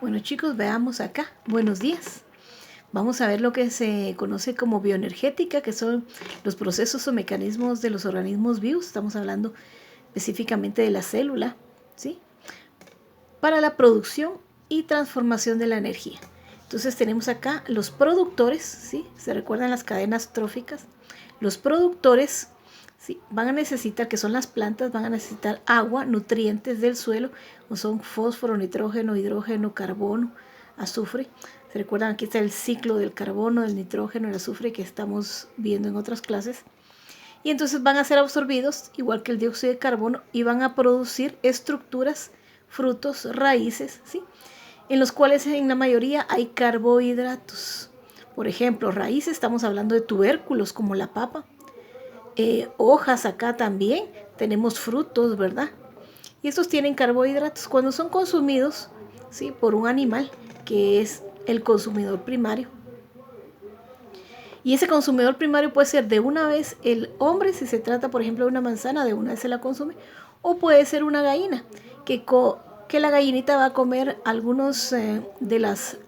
Bueno chicos, veamos acá. Buenos días. Vamos a ver lo que se conoce como bioenergética, que son los procesos o mecanismos de los organismos vivos. Estamos hablando específicamente de la célula, ¿sí? Para la producción y transformación de la energía. Entonces tenemos acá los productores, ¿sí? ¿Se recuerdan las cadenas tróficas? Los productores, ¿sí? Van a necesitar, que son las plantas, van a necesitar agua, nutrientes del suelo, como son fósforo, nitrógeno, hidrógeno, carbono, azufre. ¿Se recuerdan? Aquí está el ciclo del carbono, del nitrógeno, el azufre que estamos viendo en otras clases. Y entonces van a ser absorbidos, igual que el dióxido de carbono, y van a producir estructuras, frutos, raíces, ¿sí? En los cuales en la mayoría hay carbohidratos. Por ejemplo, raíces, estamos hablando de tubérculos como la papa. Hojas acá también, tenemos frutos, ¿verdad? Y estos tienen carbohidratos. Cuando son consumidos, ¿sí? Por un animal, que es el consumidor primario. Y ese consumidor primario puede ser de una vez el hombre, si se trata, por ejemplo, de una manzana, de una vez se la consume, o puede ser una gallina, que la gallinita va a comer algunos de los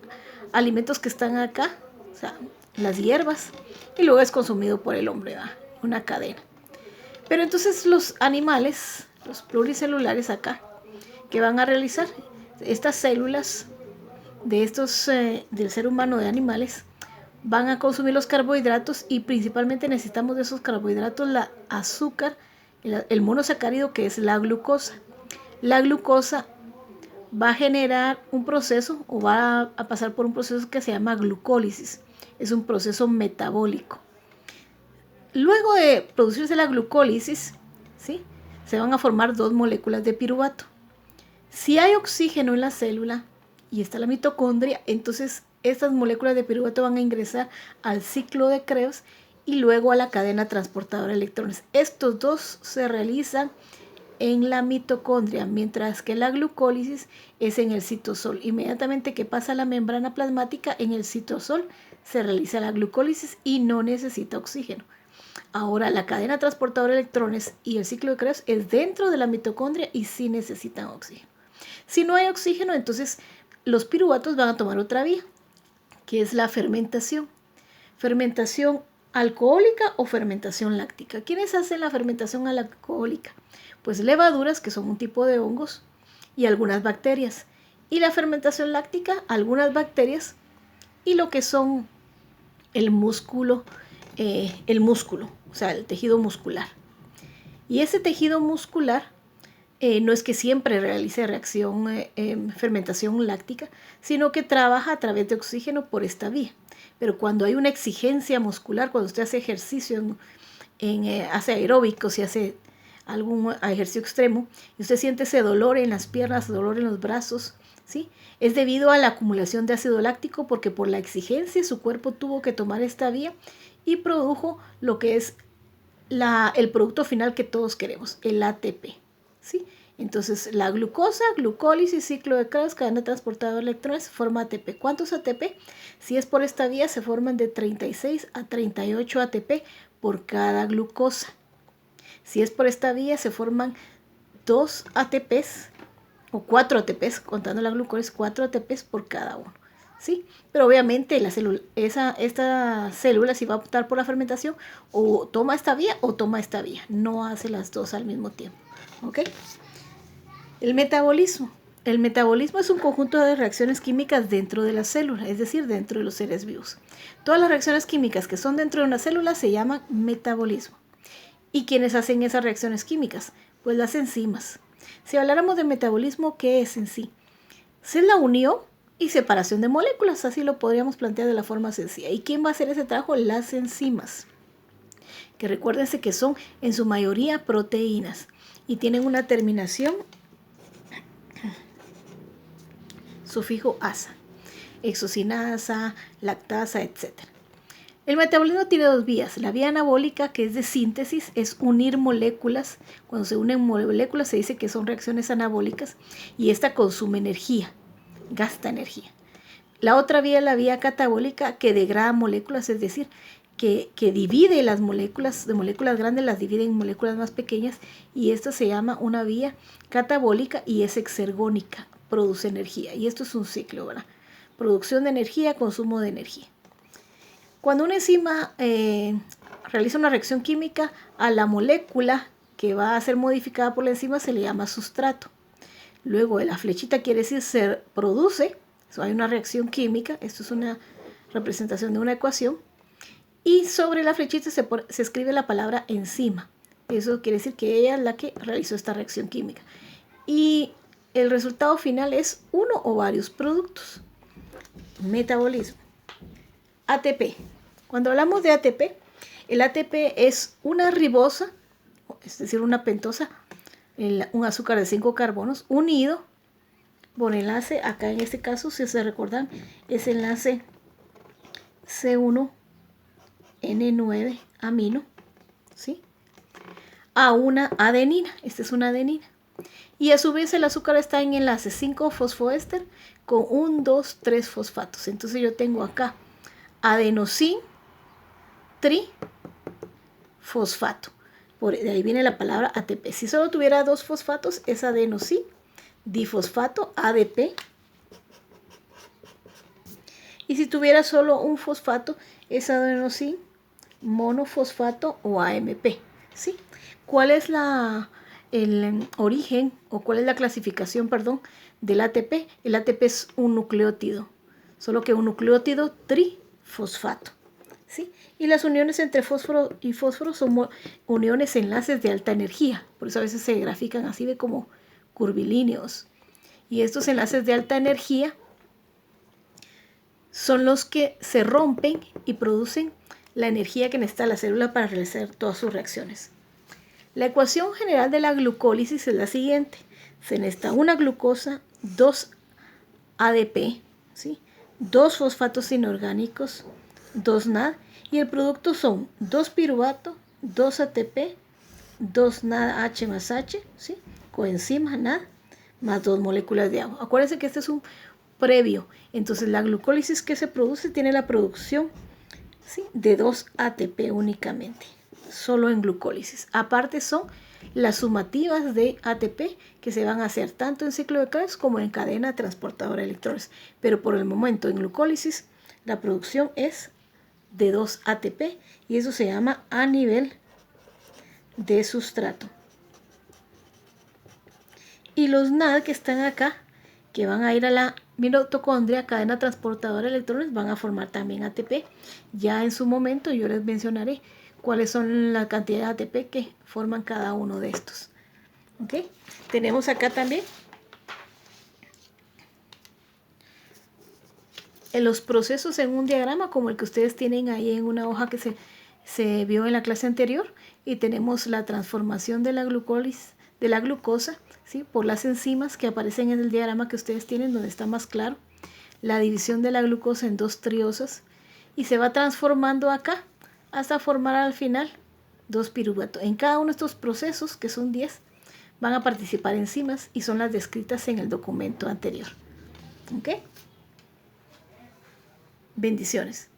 alimentos que están acá, o sea, las hierbas, y luego es consumido por el hombre, ¿va? Una cadena. Pero entonces los animales, los pluricelulares acá, que van a realizar estas células de estos del ser humano, de animales, van a consumir los carbohidratos y principalmente necesitamos de esos carbohidratos la azúcar, el monosacárido, que es la glucosa. La glucosa va a generar un proceso o va a pasar por un proceso que se llama glucólisis. Es un proceso metabólico. Luego de producirse la glucólisis, ¿sí? Se van a formar dos moléculas de piruvato. Si hay oxígeno en la célula y está la mitocondria, entonces estas moléculas de piruvato van a ingresar al ciclo de Krebs y luego a la cadena transportadora de electrones. Estos dos se realizan en la mitocondria, mientras que la glucólisis es en el citosol. Inmediatamente que pasa la membrana plasmática, en el citosol se realiza la glucólisis y no necesita oxígeno. Ahora, la cadena transportadora de electrones y el ciclo de Krebs es dentro de la mitocondria y sí necesitan oxígeno. Si no hay oxígeno, entonces los piruvatos van a tomar otra vía, que es la fermentación. Fermentación alcohólica o fermentación láctica. ¿Quiénes hacen la fermentación alcohólica? Pues levaduras, que son un tipo de hongos, y algunas bacterias. Y la fermentación láctica, algunas bacterias y lo que son el músculo, o sea, el tejido muscular. Y ese tejido muscular no es que siempre realice fermentación láctica, sino que trabaja a través de oxígeno por esta vía. Pero cuando hay una exigencia muscular, cuando usted hace ejercicio, hace aeróbicos y hace algún ejercicio extremo, y usted siente ese dolor en las piernas, dolor en los brazos, ¿sí? Es debido a la acumulación de ácido láctico, porque por la exigencia su cuerpo tuvo que tomar esta vía y produjo lo que es el producto final que todos queremos, el ATP, ¿sí? Entonces la glucosa, glucólisis, ciclo de Krebs, cadena transportadora de electrones, forma ATP. ¿Cuántos ATP? Si es por esta vía, se forman de 36 a 38 ATP por cada glucosa. Si es por esta vía, se forman 2 ATPs o 4 ATPs, contando la glucosa, 4 ATPs por cada uno, ¿sí? Pero obviamente esta célula, si va a optar por la fermentación, o toma esta vía o toma esta vía, no hace las dos al mismo tiempo, ¿ok? El metabolismo. El metabolismo es un conjunto de reacciones químicas dentro de la célula, es decir, dentro de los seres vivos. Todas las reacciones químicas que son dentro de una célula se llaman metabolismo. ¿Y quiénes hacen esas reacciones químicas? Pues las enzimas. Si habláramos de metabolismo, ¿qué es en sí? Es la unión y separación de moléculas, así lo podríamos plantear de la forma sencilla. ¿Y quién va a hacer ese trabajo? Las enzimas, que recuérdense que son en su mayoría proteínas y tienen una terminación sufijo asa, hexocinasa, lactasa, etc. El metabolismo tiene dos vías. La vía anabólica, que es de síntesis, es unir moléculas. Cuando se unen moléculas se dice que son reacciones anabólicas y esta consume energía, gasta energía. La otra vía es la vía catabólica, que degrada moléculas, es decir, que divide las moléculas, de moléculas grandes las divide en moléculas más pequeñas, y esta se llama una vía catabólica y es exergónica, produce energía. Y esto es un ciclo, ¿verdad? Producción de energía, consumo de energía. Cuando una enzima realiza una reacción química, a la molécula que va a ser modificada por la enzima se le llama sustrato. Luego la flechita quiere decir se produce, hay una reacción química, esto es una representación de una ecuación, y sobre la flechita se escribe la palabra enzima. Eso quiere decir que ella es la que realizó esta reacción química. Y el resultado final es uno o varios productos. Metabolismo. ATP. Cuando hablamos de ATP, el ATP es una ribosa, es decir, una pentosa, un azúcar de 5 carbonos, unido por enlace, acá en este caso, si se recuerdan, es enlace C1N9 amino, ¿sí? A una adenina, esta es una adenina. Y a su vez el azúcar está en enlace 5-fosfoéster con 1, 2, 3 fosfatos. Entonces yo tengo acá adenosin trifosfato. De ahí viene la palabra ATP. Si solo tuviera 2 fosfatos es adenosin difosfato, ADP. Y si tuviera solo un fosfato es adenosin monofosfato o AMP, ¿sí? ¿Cuál es el origen o cuál es la clasificación, perdón, del ATP? El ATP es un nucleótido, solo que un nucleótido trifosfato, ¿sí? Y las uniones entre fósforo y fósforo son uniones enlaces de alta energía, por eso a veces se grafican así de como curvilíneos. Y estos enlaces de alta energía son los que se rompen y producen la energía que necesita la célula para realizar todas sus reacciones. La ecuación general de la glucólisis es la siguiente. Se necesita una glucosa, 2 ADP, ¿sí? 2 fosfatos inorgánicos, 2 NAD, y el producto son 2 piruvato, 2 ATP, 2 NADH más H, ¿sí? Coenzima NAD, más 2 moléculas de agua. Acuérdense que este es un previo. Entonces la glucólisis que se produce tiene la producción, ¿sí?, de 2 ATP únicamente, solo en glucólisis. Aparte son las sumativas de ATP que se van a hacer tanto en ciclo de Krebs como en cadena transportadora de electrones. Pero por el momento en glucólisis la producción es de 2 ATP y eso se llama a nivel de sustrato. Y los NAD que están acá, que van a ir a la mitocondria, cadena transportadora de electrones, van a formar también ATP. Ya en su momento yo les mencionaré cuáles son la cantidad de ATP que forman cada uno de estos. ¿Okay? Tenemos acá también en los procesos en un diagrama como el que ustedes tienen ahí en una hoja que se vio en la clase anterior, y tenemos la transformación de la glucosa, ¿sí?, por las enzimas que aparecen en el diagrama que ustedes tienen, donde está más claro la división de la glucosa en 2 triosas, y se va transformando acá hasta formar al final 2 piruvato. En cada uno de estos procesos, que son 10, van a participar enzimas y son las descritas en el documento anterior. ¿Ok? Bendiciones.